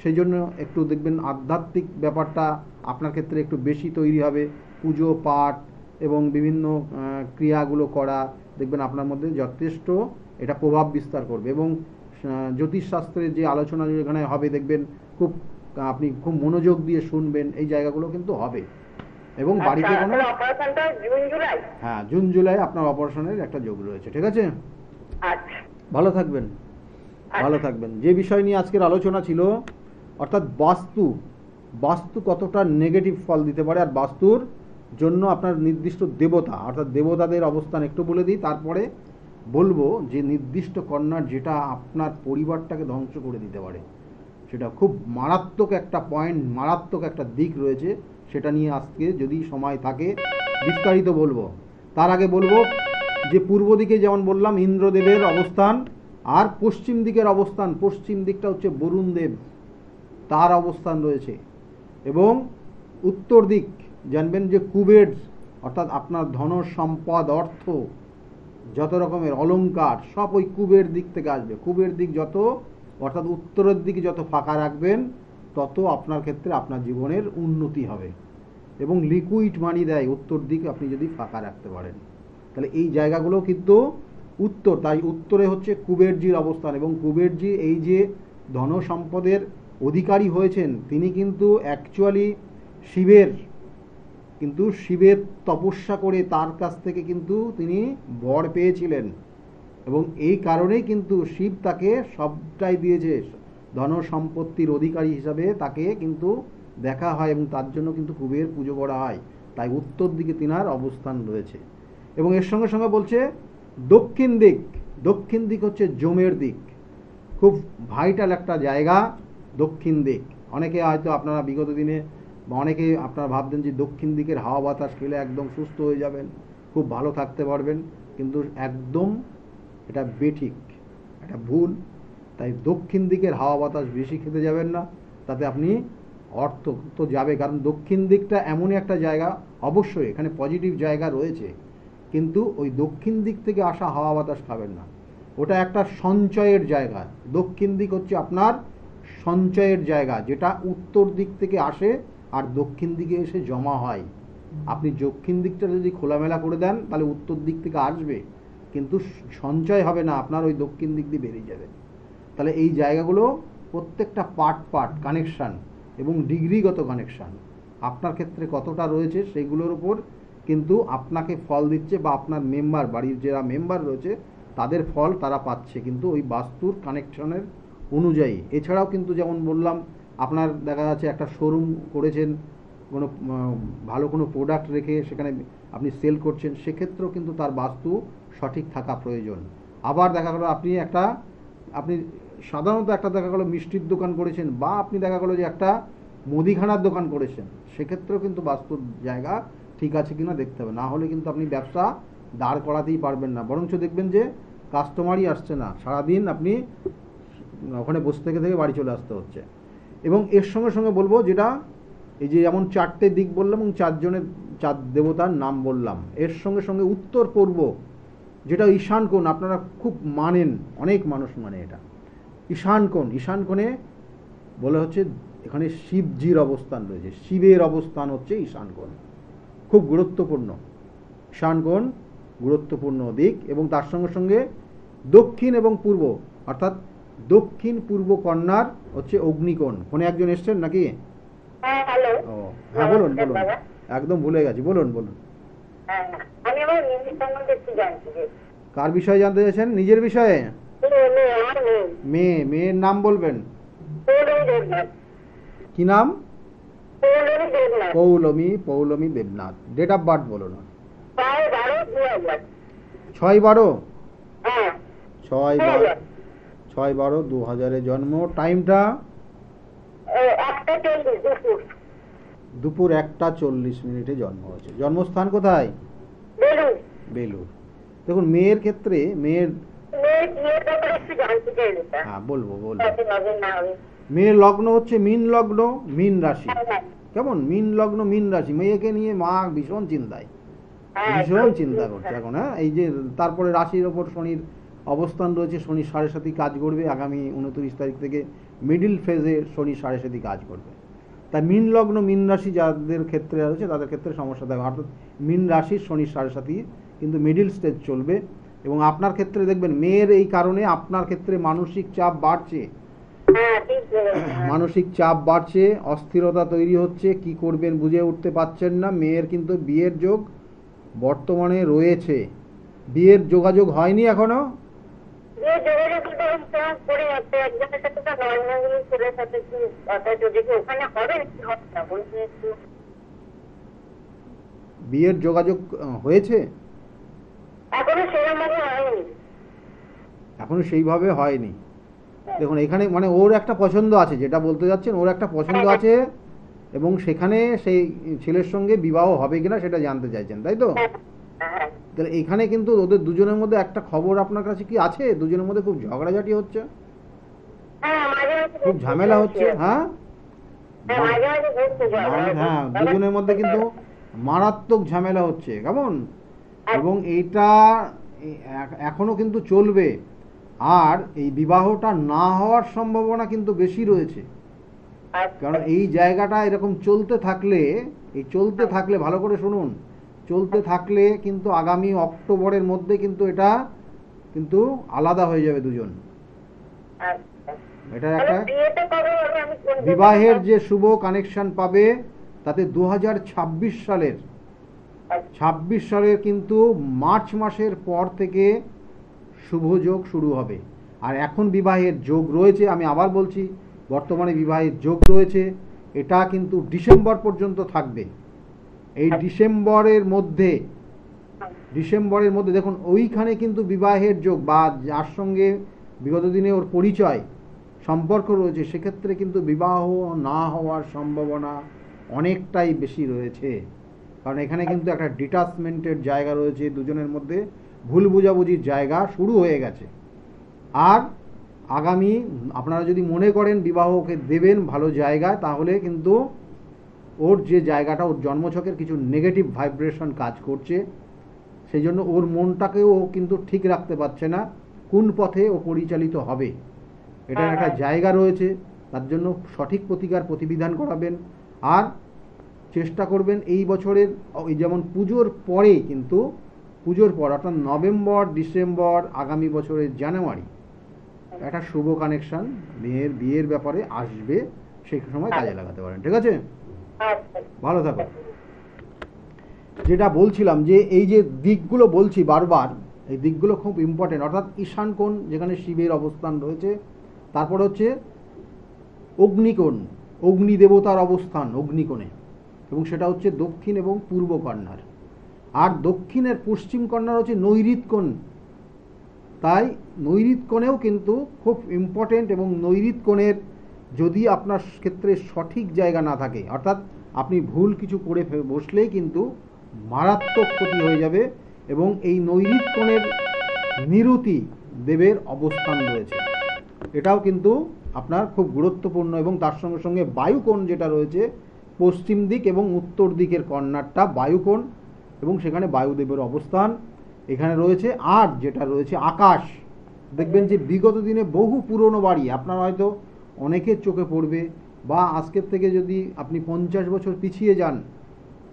সেই জন্য একটু দেখবেন আধ্যাত্মিক ব্যাপারটা আপনার ক্ষেত্রে একটু বেশি তৈরি হবে। পুজো পাঠ এবং বিভিন্ন ক্রিয়াগুলো করা দেখবেন আপনার মধ্যে যথেষ্ট এটা প্রভাব বিস্তার করবে। এবং জ্যোতিষশাস্ত্রের যে আলোচনা যেখানে হবে দেখবেন আপনি খুব মনোযোগ দিয়ে শুনবেন, এই জায়গাগুলো কিন্তু হবে। এবং বাড়িতে কোনো অপারেশনটা জুন জুলাই? হ্যাঁ, জুন জুলাই আপনার অপারেশনের একটা যোগ রয়েছে, ঠিক আছে? আচ্ছা ভালো থাকবেন, ভালো থাকবেন। যে বিষয় নিয়ে আজকের আলোচনা ছিল, অর্থাৎ বাস্তু কতটা নেগেটিভ ফল দিতে পারে, আর বাস্তুর জন্য আপনার নির্দিষ্ট দেবতা, অর্থাৎ দেবতাদের অবস্থান একটু বলে দিই, তারপরে বলবো যে নির্দিষ্ট কর্নার যেটা আপনার পরিবারটাকে ধ্বংস করে দিতে পারে, সেটা খুব মারাত্মক একটা পয়েন্ট, মারাত্মক একটা দিক রয়েছে, সেটা নিয়ে আজকে যদি সময় থাকে বিস্তারিত বলবো। তার আগে বলবো যে পূর্ব দিকে যেমন বললাম ইন্দ্রদেবের অবস্থান, আর পশ্চিম দিকের অবস্থান, পশ্চিম দিকটা হচ্ছে বরুণ দেব, তার অবস্থান রয়েছে। এবং উত্তর দিক জানবেন যে কুবের, অর্থাৎ আপনার ধন সম্পদ অর্থ যত রকমের অলংকার সব ওই কুবের দিক থেকে আসবে। কুবের দিক যত, অর্থাৎ উত্তরের দিকে যত ফাঁকা রাখবেন তত আপনার ক্ষেত্রে আপনার জীবনের উন্নতি হবে। এবং লিকুইড মানি দেয় উত্তর দিকে আপনি যদি ফাঁকা রাখতে পারেন। তাহলে এই জায়গাগুলো কিন্তু উত্তর, তাই উত্তরে হচ্ছে কুবেরজির অবস্থান। এবং কুবেরজি এই যে ধন সম্পদের অধিকারী হয়েছেন, তিনি কিন্তু অ্যাকচুয়ালি শিবের তপস্যা করে তার কাছ থেকে কিন্তু তিনি বর পেয়েছিলেন। এবং এই কারণেই কিন্তু শিব তাকে সবটাই দিয়েছে, ধন সম্পত্তির অধিকারী হিসাবে তাকে কিন্তু দেখা হয়, এবং তার জন্য কিন্তু কুবের পুজো করা হয়। তাই উত্তর দিকে তিনার অবস্থান রয়েছে। এবং এর সঙ্গে সঙ্গে বলছে দক্ষিণ দিক, দক্ষিণ দিক হচ্ছে জমের দিক, খুব ভাইটাল একটা জায়গা দক্ষিণ দিক। অনেকে হয়তো আপনারা বিগত দিনে বা অনেকে আপনারা ভাবতেন যে দক্ষিণ দিকের হাওয়া বাতাস খেলে একদম সুস্থ হয়ে যাবেন, খুব ভালো থাকতে পারবেন, কিন্তু একদম এটা বেঠিক, এটা ভুল। তাই দক্ষিণ দিকের হাওয়া বাতাস বেশি খেতে যাবেন না, তাতে আপনি অর্থ তো যাবে। কারণ দক্ষিণ দিকটা এমনই একটা জায়গা, অবশ্যই এখানে পজিটিভ জায়গা রয়েছে, কিন্তু ওই দক্ষিণ দিক থেকে আসা হাওয়া বাতাস খাবেন না, ওটা একটা সঞ্চয়ের জায়গা। দক্ষিণ দিক হচ্ছে আপনার সঞ্চয়ের জায়গা, যেটা উত্তর দিক থেকে আসে আর দক্ষিণ দিকে এসে জমা হয়। আপনি দক্ষিণ দিকটা যদি খোলামেলা করে দেন তাহলে উত্তর দিক থেকে আসবে, কিন্তু সঞ্চয় হবে না, আপনার ওই দক্ষিণ দিক দিয়ে বেরিয়ে যাবে। তাহলে এই জায়গাগুলো প্রত্যেকটা পার্ট কানেকশান এবং ডিগ্রিগত কানেকশান আপনার ক্ষেত্রে কতটা রয়েছে সেগুলোর উপর কিন্তু আপনাকে ফল দিচ্ছে, বা আপনার মেম্বার, বাড়ির যারা মেম্বার রয়েছে তাদের ফল তারা পাচ্ছে কিন্তু ওই বাস্তুর কানেকশনের অনুযায়ী। এছাড়াও কিন্তু যেমন বললাম, আপনার দেখা যাচ্ছে একটা শোরুম করেছেন, কোনো ভালো কোনো প্রোডাক্ট রেখে সেখানে আপনি সেল করছেন, সেক্ষেত্রেও কিন্তু তার বাস্তু সঠিক থাকা প্রয়োজন। আবার দেখা গেলো আপনি সাধারণত একটা দেখা গেলো মিষ্টির দোকান করেছেন, বা আপনি দেখা গেলো যে একটা মুদিখানার দোকান করেছেন, সেক্ষেত্রেও কিন্তু বাস্তুর জায়গা ঠিক আছে কিনা দেখতে হবে, না হলে কিন্তু আপনি ব্যবসা দাঁড় করাতেই পারবেন না, বরঞ্চ দেখবেন যে কাস্টমারই আসছে না, সারাদিন আপনি ওখানে বসে থেকে বাড়ি চলে আসতে হচ্ছে। এবং এর সঙ্গে সঙ্গে বলবো যেটা এই যে যেমন 4টে দিক বললাম এবং 4 দেবতার নাম বললাম, এর সঙ্গে সঙ্গে উত্তর পূর্ব যেটা ঈশান কোণ, আপনারা খুব মানেন, অনেক মানুষ মানে এটা ঈশান কোণে বলে হচ্ছে এখানে শিবজির অবস্থান রয়েছে, শিবের অবস্থান হচ্ছে ঈশান কোণ, খুব গুরুত্বপূর্ণ। ঈশান কোণ গুরুত্বপূর্ণ দিক। এবং তার সঙ্গে সঙ্গে দক্ষিণ এবং পূর্ব, অর্থাৎ দক্ষিণ পূর্ব কর্নার হচ্ছে অগ্নিকোণ। ফোনে একজন এসছেন নাকি? হ্যাঁ, হ্যালো। ও হ্যাঁ, বলুন, একদম ভুলে গেছি, বলুন। আমি আমার নিজের সম্বন্ধে একটু জানতে চাই। কার বিষয়ে জানতে চাইছেন? নিজের বিষয়ে? মেয়ের নাম বলবেন? কি নাম? Paulami Debnath. Date of birth বলুন। 6/12? 6/12/2000 জন্ম। টাইমটা? দুপুর 1:40 জন্ম হয়েছে। জন্মস্থান কোথায়? বেলুর। দেখুন মেয়ের ক্ষেত্রে হ্যাঁ বলবো। মেয়ের লগ্ন হচ্ছে মীন লগ্ন, মীন রাশি। কেমন? মীন লগ্ন, মীন রাশি। মেয়েকে নিয়ে মা ভীষণ চিন্তা করছে এখন। হ্যাঁ, এই যে তারপরে রাশির ওপর শনির অবস্থান রয়েছে, শনি 7.5 কাজ করবে আগামী 29 তারিখ থেকে, মিডিল ফেজে শনি 7.5 কাজ করবে। তাই মীন লগ্ন, মীন রাশি যাদের ক্ষেত্রে রয়েছে তাদের ক্ষেত্রে সমস্যা দেবে, অর্থাৎ মীন রাশির শনি 7.5 কিন্তু মিডিল স্টেজ চলবে। এবং আপনার ক্ষেত্রে দেখবেন মেয়ের এই কারণে আপনার ক্ষেত্রে মানসিক চাপ বাড়ছে, অস্থিরতা তৈরি হচ্ছে, কি করবেন বুঝে উঠতে পারছেন না। মেয়ের কিন্তু বিয়ের যোগ বর্তমানে রয়েছে। বিয়ের যোগাযোগ হয়নি এখনো? বিয়ের যোগাযোগ হয়েছে? এখনো সেইভাবে হয়নি। দেখুন এখানে মানে ওর একটা পছন্দ আছে, যেটা বলতে যাচ্ছেন, ওর একটা পছন্দ আছে, এবং সেখানে সেই ছেলের সঙ্গে বিবাহ হবে কিনা সেটা জানতে চাইছেন, তাই তো? হ্যাঁ, হ্যাঁ। তাহলে এখানে কিন্তু ওদের দুজনের মধ্যে একটা খবর আপনার কাছে কি আছে? দুজনের মধ্যে খুব ঝগড়াঝাটি হচ্ছে, হ্যাঁ, মাঝে মাঝে খুব ঝামেলা হচ্ছে, হ্যাঁ? হ্যাঁ, মাঝে মাঝে ঘুরতে যাওয়া। হ্যাঁ, দুজনের মধ্যে কিন্তু মারাত্মক ঝামেলা হচ্ছে, কেমন? এবং এইটা এখনো কিন্তু চলবে, আর এই বিবাহটা না হওয়ার সম্ভাবনা কিন্তু বেশি রয়েছে। কারণ এই জায়গাটা এরকম চলতে থাকলে ভালো করে শুনুন, চলতে থাকলে কিন্তু আগামী অক্টোবরের মধ্যে কিন্তু এটা কিন্তু আলাদা হয়ে যাবে দুজন। এটা একটা বিয়েটা কবে হবে আমি কোন বিবাহের যে শুভ কানেকশন পাবে তাতে 2026 সালের কিন্তু মার্চ মাসের পর থেকে শুভ যোগ শুরু হবে। আর এখন বিবাহের যোগ রয়েছে, আমি আবার বলছি, বর্তমানে বিবাহের যোগ রয়েছে, এটা কিন্তু ডিসেম্বর পর্যন্ত থাকবে। এই ডিসেম্বরের মধ্যে দেখুন ওইখানে কিন্তু বিবাহের যোগ বা যার সঙ্গে বিগত দিনে ওর পরিচয় সম্পর্ক রয়েছে, সেক্ষেত্রে কিন্তু বিবাহ না হওয়ার সম্ভাবনা অনেকটাই বেশি রয়েছে। কারণ এখানে কিন্তু একটা ডিটাচমেন্টের জায়গা রয়েছে, দুজনের মধ্যে ভুল বোঝাবুঝির জায়গা শুরু হয়ে গেছে। আর আগামী আপনারা যদি মনে করেন বিবাহকে দেবেন ভালো জায়গায়, তাহলে কিন্তু ওর যে জায়গাটা, ওর জন্মছকের কিছু নেগেটিভ ভাইব্রেশন কাজ করছে, সেই জন্য ওর মনটাকেও ও কিন্তু ঠিক রাখতে পারছে না কোন পথে ও পরিচালিত হবে। এটার একটা জায়গা রয়েছে, তার জন্য সঠিক প্রতিবিধান করাবেন। আর চেষ্টা করবেন এই বছরের ওই যেমন পুজোর পরে, কিন্তু পুজোর পর অর্থাৎ নভেম্বর, ডিসেম্বর, আগামী বছরের জানুয়ারি একটা শুভ কানেকশন বিয়ের ব্যাপারে আসবে, সেই সময় কাজে লাগাতে পারেন। ঠিক আছে, ভালো থাকো। যেটা বলছিলাম যে এই যে দিকগুলো বলছি বারবার, এই দিকগুলো খুব ইম্পর্টেন্ট। অর্থাৎ ঈশান কোণ যেখানে শিবের অবস্থান রয়েছে, তারপর হচ্ছে অগ্নিকোণ, অগ্নি দেবতার অবস্থান অগ্নিকোণে, এবং সেটা হচ্ছে দক্ষিণ এবং পূর্ব কর্নার। আর দক্ষিণের পশ্চিম কর্নার হচ্ছে নৈঋত কোণ। তাই নৈঋত কোণেও কিন্তু খুব ইম্পর্টেন্ট, এবং নৈঋত কোণের যদি আপনার ক্ষেত্রে সঠিক জায়গা না থাকে, অর্থাৎ আপনি ভুল কিছু করে বসলেই কিন্তু মারাত্মক ক্ষতি হয়ে যাবে। এবং এই নৈঋত কোণের নিরুতি দেবের অবস্থান রয়েছে, এটাও কিন্তু আপনার খুব গুরুত্বপূর্ণ। এবং তার সঙ্গে সঙ্গে বায়ুকোণ যেটা রয়েছে, পশ্চিম দিক এবং উত্তর দিকের কর্নারটা বায়ুকোণ, এবং সেখানে বায়ুদেবের অবস্থান এখানে রয়েছে। আর যেটা রয়েছে আকাশ, দেখবেন যে বিগত দিনে বহু পুরনো বাড়ি আপনার হয়তো অনেকের চোখে পড়বে, বা আজকের থেকে যদি আপনি 50 বছর পিছিয়ে যান,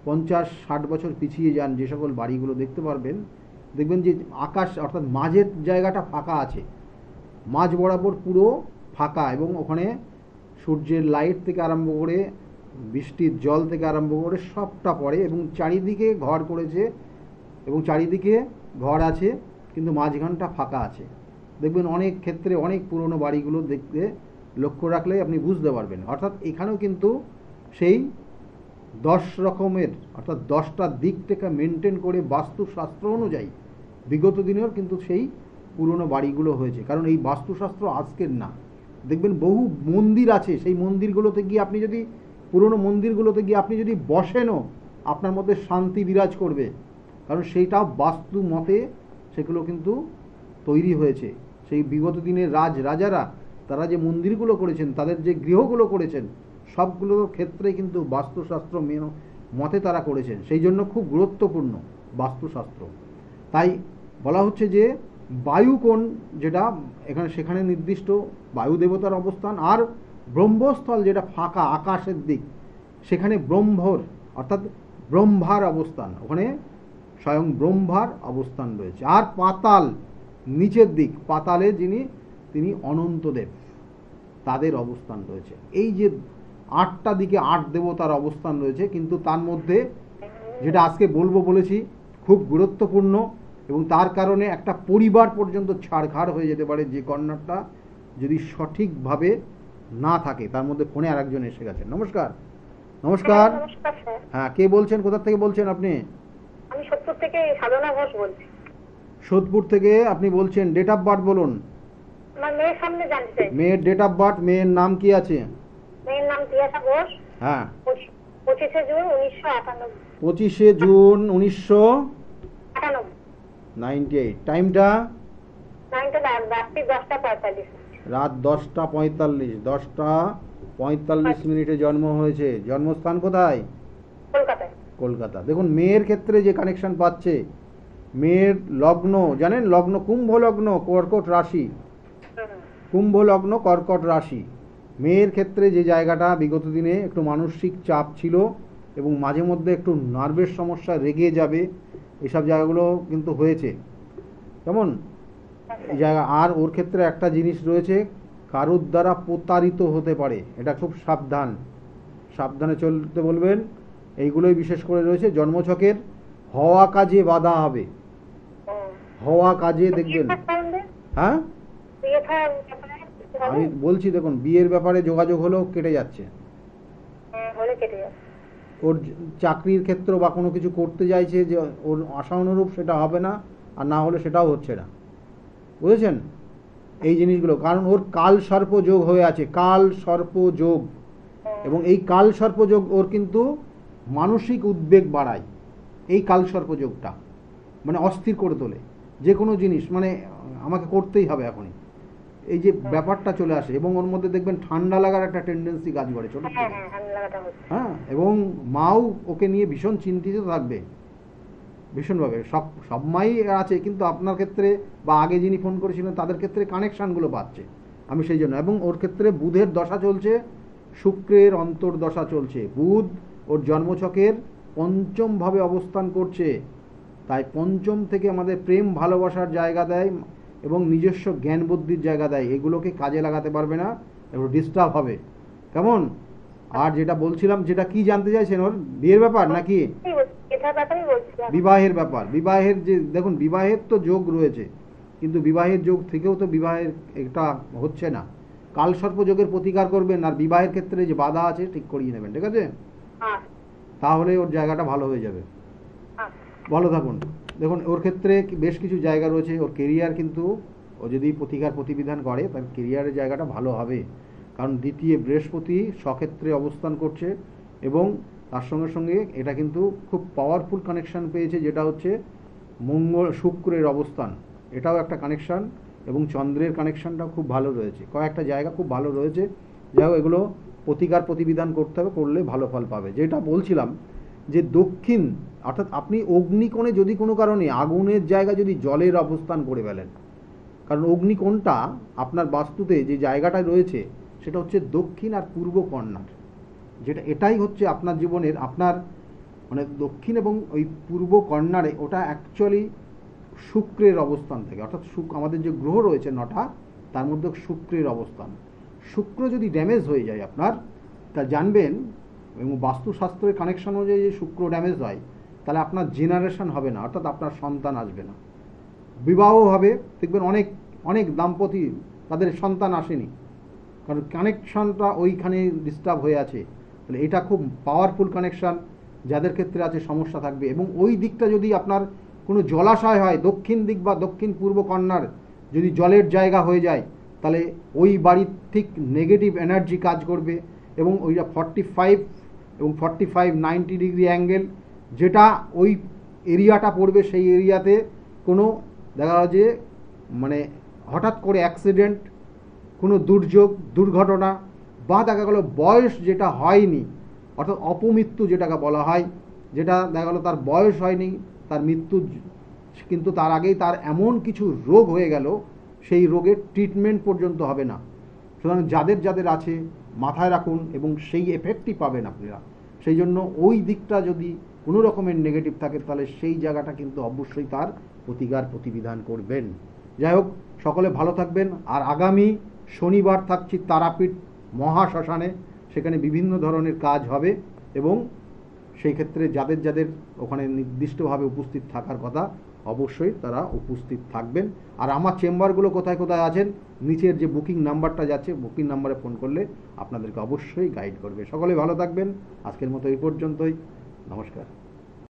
50-60 বছর পিছিয়ে যান, যে সকল বাড়িগুলো দেখতে পারবেন, দেখবেন যে আকাশ অর্থাৎ মাঝের জায়গাটা ফাঁকা আছে, মাঝ বরাবর পুরো ফাঁকা, এবং ওখানে সূর্যের লাইট থেকে আরম্ভ করে বৃষ্টির জল থেকে আরম্ভ করে সবটা পড়ে, এবং চারিদিকে ঘর করেছে, এবং চারিদিকে ঘর আছে, কিন্তু মাঝখানটা ফাঁকা আছে। দেখবেন অনেক ক্ষেত্রে অনেক পুরনো বাড়িগুলো দেখতে লক্ষ্য রাখলে আপনি বুঝতে পারবেন। অর্থাৎ এখানেও কিন্তু সেই 10 রকমের অর্থাৎ 10টা দিক থেকে মেনটেন করে বাস্তুশাস্ত্র অনুযায়ী বিগত দিনেও কিন্তু সেই পুরনো বাড়িগুলো হয়েছে। কারণ এই বাস্তুশাস্ত্র আজকের না, দেখবেন বহু মন্দির আছে, সেই মন্দিরগুলোতে গিয়ে আপনি যদি পুরনো মন্দিরগুলোতে গিয়ে আপনি যদি বসেনও, আপনার মধ্যে শান্তি বিরাজ করবে, কারণ সেইটাও বাস্তু মতে সেগুলো কিন্তু তৈরি হয়েছে। সেই বিগত দিনের রাজারা তারা যে মন্দিরগুলো করেছেন, তাদের যে গৃহগুলো করেছেন, সবগুলোর ক্ষেত্রে কিন্তু বাস্তুশাস্ত্র মতে তারা করেছেন। সেই জন্য খুব গুরুত্বপূর্ণ বাস্তুশাস্ত্র। তাই বলা হচ্ছে যে বায়ুকোণ যেটা এখানে, সেখানে নির্দিষ্ট বায়ু দেবতার অবস্থান। আর ব্রহ্মস্থল যেটা ফাঁকা আকাশের দিক, সেখানে ব্রহ্মর অর্থাৎ ব্রহ্মার অবস্থান, ওখানে স্বয়ং ব্রহ্মার অবস্থান রয়েছে। আর পাতাল নিচের দিক, পাতালে তিনি অনন্তদেব, তাদের অবস্থান রয়েছে। এই যে 8টা দিকে 8 দেবতার অবস্থান রয়েছে, কিন্তু তার মধ্যে যেটা আজকে বলেছি খুব গুরুত্বপূর্ণ, এবং তার কারণে একটা পরিবার পর্যন্ত ছাড়খাড় হয়ে যেতে পারে যে কর্নারটা যদি সঠিকভাবে না থাকে। তার মধ্যে ফোনে আরেকজন এসে গেছেন। নমস্কার। নমস্কার। হ্যাঁ, কে বলছেন, কোথা থেকে বলছেন আপনি? আমি সোদপুর থেকে সাধনা ঘোষ বলছি। সোদপুর থেকে আপনি বলছেন, ডেট অফ বার্থ বলুন। আমার মেয়ের সামনে জানতে চাই। মেয়ের ডেট অফ বার্থ, মেয়ের নাম কি আছে? মেয়ের নাম তিয়াশা ঘোষ। হ্যাঁ, 25শে জুন 1998। 25শে জুন 98। 1998। টাইমটা? রাত্রি 10টা 45। রাত 10টা 45। 10টা 45 জন্ম হয়েছে। জন্মস্থান কোথায়? কলকাতায়। কলকাতা। দেখুন মেয়ের ক্ষেত্রে যে কানেকশন পাচ্ছে, মেয়ের লগ্ন জানেন, লগ্ন কুম্ভ লগ্ন, কর্কট রাশি, কুম্ভ লগ্ন কর্কট রাশি। মেয়ের ক্ষেত্রে যে জায়গাটা বিগত দিনে একটু মানসিক চাপ ছিল এবং মাঝে মধ্যে একটু নার্ভের সমস্যা, রেগে যাবে, এসব জায়গাগুলো কিন্তু হয়েছে। কেমন এই জায়গা? আর ওর ক্ষেত্রে একটা জিনিস রয়েছে, কারোর দ্বারা প্রতারিত হতে পারে, এটা খুব সাবধান, সাবধানে চলতে বলবেন। এইগুলোই বিশেষ করে রয়েছে। জন্মছকের হওয়া কাজে বাধা হবে, হওয়া কাজে দেখবেন। হ্যাঁ, আমি বলছি দেখুন, বিয়ের ব্যাপারে যোগাযোগ হলেও কেটে যাচ্ছে। ওর চাকরির ক্ষেত্র বা কোনো কিছু করতে চাইছে, যে ওর আশা অনুরূপ সেটা হবে না, আর না হলে সেটাও হচ্ছে না, বুঝেছেন এই জিনিসগুলো। কারণ ওর কাল সর্প যোগ হয়ে আছে, কাল সর্প যোগ, এবং এই কাল সর্প যোগ ওর কিন্তু মানসিক উদ্বেগ বাড়ায়। এই কাল সর্প যোগটা মানে অস্থির করে তোলে, যে কোনো জিনিস মানে আমাকে করতেই হবে এখনই, এই যে ব্যাপারটা চলে আসে। এবং ওর মধ্যে দেখবেন ঠান্ডা লাগার একটা টেন্ডেন্সি কাজ করে ছোট থেকে। হ্যাঁ, এবং মাও ওকে নিয়ে ভীষণ চিন্তিত থাকবে, ভীষণভাবে। সব মাই আছে, কিন্তু আপনার ক্ষেত্রে বা আগে যিনি ফোন করেছিলেন তাদের ক্ষেত্রে কানেকশানগুলো পাচ্ছে আমি সেই জন্য। এবং ওর ক্ষেত্রে বুধের দশা চলছে, শুক্রের অন্তর্দশা চলছে। বুধ ওর জন্মছকের পঞ্চমভাবে অবস্থান করছে, তাই পঞ্চম থেকে আমাদের প্রেম ভালোবাসার জায়গা দেয় এবং নিজস্ব জ্ঞান বুদ্ধির জায়গা দেয়। এগুলোকে কাজে লাগাতে পারবে না, একটু ডিস্টার্ব হবে। কেমন? আর যেটা বলছিলাম, যেটা কি জানতে চাইছেন, ওর বিয়ের ব্যাপার নাকি বিবাহের ব্যাপার? বিবাহের যে দেখুন, বিবাহের তো যোগ রয়েছে, কিন্তু বিবাহের যোগ থেকেও তো বিবাহের এটা হচ্ছে না। কালসর্প যোগের প্রতিকার করবেন, আর বিবাহের ক্ষেত্রে যে বাধা আছে ঠিক করিয়ে নেবেন, ঠিক আছে? তাহলে ওর জায়গাটা ভালো হয়ে যাবে। ভালো থাকুন। দেখুন ওর ক্ষেত্রে বেশ কিছু জায়গা রয়েছে। ওর কেরিয়ার কিন্তু ও যদি প্রতিকার প্রতিবিধান করে, তার কেরিয়ারের জায়গাটা ভালো হবে। কারণ দ্বিতীয় বৃহস্পতি স্বক্ষেত্রে অবস্থান করছে, এবং তার সঙ্গে সঙ্গে এটা কিন্তু খুব পাওয়ারফুল কানেকশান পেয়েছে, যেটা হচ্ছে মঙ্গল শুক্রের অবস্থান, এটাও একটা কানেকশান, এবং চন্দ্রের কানেকশানটাও খুব ভালো রয়েছে। কয়েকটা জায়গা খুব ভালো রয়েছে। যাই হোক, এগুলো প্রতিকার প্রতিবিধান করতে হবে, করলে ভালো ফল পাবে। যেটা বলছিলাম যে দক্ষিণ, অর্থাৎ আপনি অগ্নিকোণে যদি কোনো কারণে আগুনের জায়গা যদি জলের অবস্থান করে ফেলেন, কারণ অগ্নিকোণটা আপনার বাস্তুতে যে জায়গাটায় রয়েছে সেটা হচ্ছে দক্ষিণ আর পূর্ব কর্নার, যেটা এটাই হচ্ছে আপনার জীবনের, আপনার মানে দক্ষিণ এবং ওই পূর্ব কর্নারে, ওটা অ্যাকচুয়ালি শুক্রের অবস্থান থেকে, অর্থাৎ আমাদের যে গ্রহ রয়েছে 9টা, তার মধ্যে শুক্রের অবস্থান। শুক্র যদি ড্যামেজ হয়ে যায় আপনার, তা জানবেন, এবং বাস্তুশাস্ত্রের কানেকশন অনুযায়ী যে শুক্র ড্যামেজ হয়, তাহলে আপনার জেনারেশন হবে না, অর্থাৎ আপনার সন্তান আসবে না। বিবাহ হবে, দেখবেন অনেক অনেক দাম্পতি তাদের সন্তান আসেনি, কারণ কানেকশনটা ওইখানে ডিস্টার্ব হয়ে আছে। তাহলে এটা খুব পাওয়ারফুল কানেকশান, যাদের ক্ষেত্রে আছে সমস্যা থাকবে। এবং ওই দিকটা যদি আপনার কোনো জলাশয় হয়, দক্ষিণ দিক বা দক্ষিণ পূর্ব কর্নার যদি জলের জায়গা হয়ে যায়, তাহলে ওই বাড়ির ঠিক নেগেটিভ এনার্জি কাজ করবে। এবং ওইটা 45 এবং 45 90 ডিগ্রি অ্যাঙ্গেল, যেটা ওই এরিয়াটা পড়বে, সেই এরিয়াতে কোনো দেখা যায় যে মানে হঠাৎ করে অ্যাক্সিডেন্ট, কোনো দুর্যোগ দুর্ঘটনা, বা দেখা গেল বয়স যেটা হয়নি, অর্থাৎ অপমৃত্যু যেটাকে বলা হয়, যেটা দেখা গেল তার বয়স হয়নি, তার মৃত্যু, কিন্তু তার আগেই তার এমন কিছু রোগ হয়ে গেল, সেই রোগের ট্রিটমেন্ট পর্যন্ত হবে না। সুতরাং যাদের যাদের আছে মাথায় রাখুন, এবং সেই এফেক্টই পাবেন আপনারা। সেই জন্য ওই দিকটা যদি কোনো রকমের নেগেটিভ থাকে, তাহলে সেই জায়গাটা কিন্তু অবশ্যই তার প্রতিকার প্রতিবিধান করবেন। যাই হোক, সকলে ভালো থাকবেন। আর আগামী শনিবার থাকছি তারাপীঠ মহাশ্মশানে, সেখানে বিভিন্ন ধরনের কাজ হবে, এবং সেই ক্ষেত্রে যাদের যাদের ওখানে নির্দিষ্টভাবে উপস্থিত থাকার কথা, অবশ্যই তারা উপস্থিত থাকবেন। আর আমার চেম্বারগুলো কোথায় কোথায় আছেন, নিচের যে বুকিং নাম্বারটা যাচ্ছে, বুকিং নাম্বারে ফোন করলে আপনাদেরকে অবশ্যই গাইড করবে। সকলে ভালো থাকবেন। আজকের মতো এই পর্যন্তই। নমস্কার।